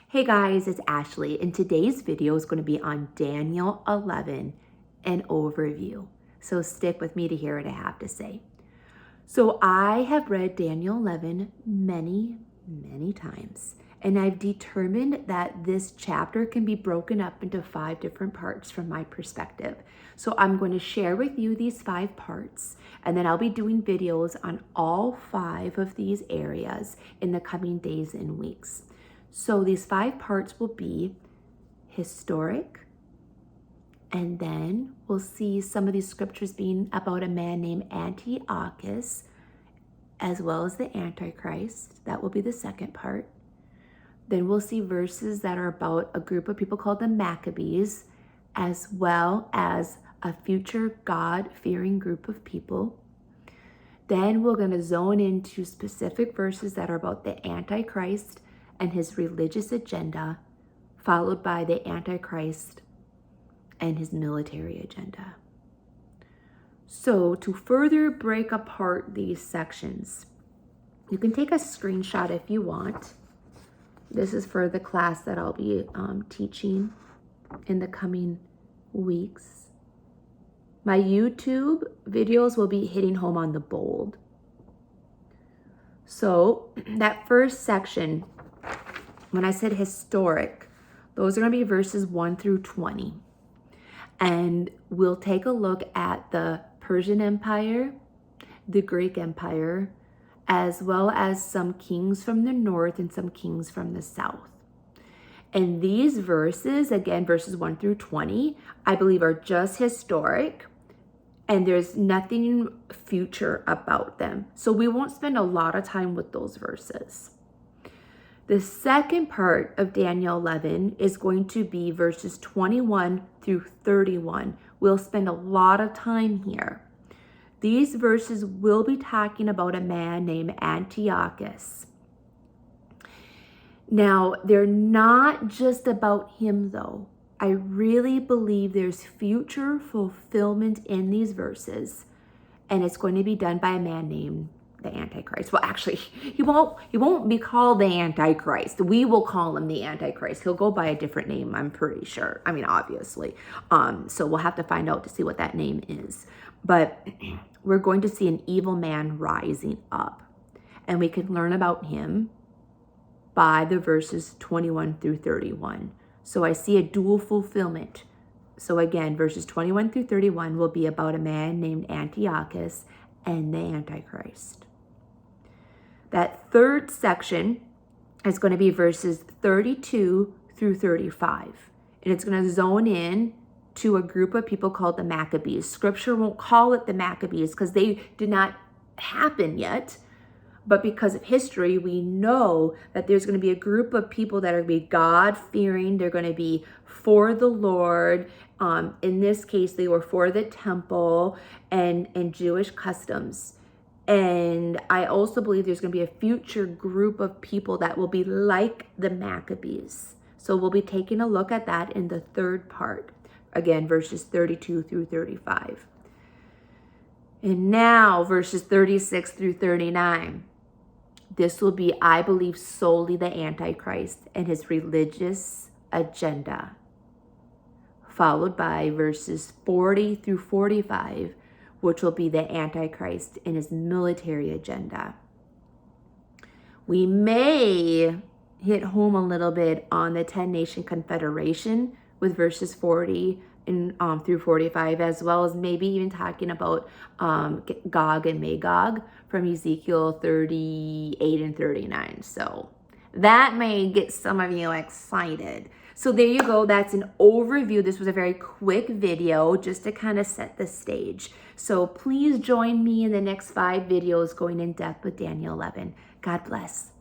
Hey guys, it's Ashley, and today's video is going to be on Daniel 11, an overview. So stick with me to hear what I have to say. So I have read Daniel 11 many times, and I've determined that this chapter can be broken up into 5 different parts from my perspective. So I'm going to share with you these 5 parts, and then I'll be doing videos on all 5 of these areas in the coming days and weeks. So these 5 parts will be historic, and then we'll see some of these scriptures being about a man named Antiochus, as well as the Antichrist. That will be the second part. Then we'll see verses that are about a group of people called the Maccabees, as well as a future God-fearing group of people. Then we're going to zone into specific verses that are about the Antichrist and his religious agenda, followed by the Antichrist and his military agenda. So to further break apart these sections, you can take a screenshot if you want. This is for the class that I'll be teaching in the coming weeks. My YouTube videos will be hitting home on the bold. So that first section, when I said historic, those are going to be verses 1 through 20. And we'll take a look at the Persian Empire, the Greek Empire, as well as some kings from the north and some kings from the south. And these verses, again, verses 1 through 20, I believe are just historic, and there's nothing future about them. So we won't spend a lot of time with those verses. The second part of Daniel 11 is going to be verses 21 through 31. We'll spend a lot of time here. These verses will be talking about a man named Antiochus. Now, they're not just about him though. I really believe there's future fulfillment in these verses, and it's going to be done by a man named the Antichrist. Well, actually, he won't be called the Antichrist. We will call him the Antichrist. He'll go by a different name, I'm pretty sure. I mean, obviously. So we'll have to find out to see what that name is. But we're going to see an evil man rising up, and we can learn about him by the verses 21 through 31. So I see a dual fulfillment. So again, verses 21 through 31 will be about a man named Antiochus and the Antichrist. That third section is going to be verses 32 through 35. And it's going to zone in to a group of people called the Maccabees. Scripture won't call it the Maccabees because they did not happen yet. But because of history, we know that there's going to be a group of people that are going to be God-fearing. They're going to be for the Lord. In this case, they were for the temple and Jewish customs. And I also believe there's going to be a future group of people that will be like the Maccabees. So we'll be taking a look at that in the third part. Again, verses 32 through 35. And now, verses 36 through 39. This will be, I believe, solely the Antichrist and his religious agenda, followed by verses 40 through 45, which will be the Antichrist and his military agenda. We may hit home a little bit on the 10-nation confederation with verses 40 and through 45, as well as maybe even talking about Gog and Magog from Ezekiel 38 and 39. So that may get some of you excited. So there you go. That's an overview. This was a very quick video just to kind of set the stage. So please join me in the next 5 videos going in depth with Daniel 11. God bless.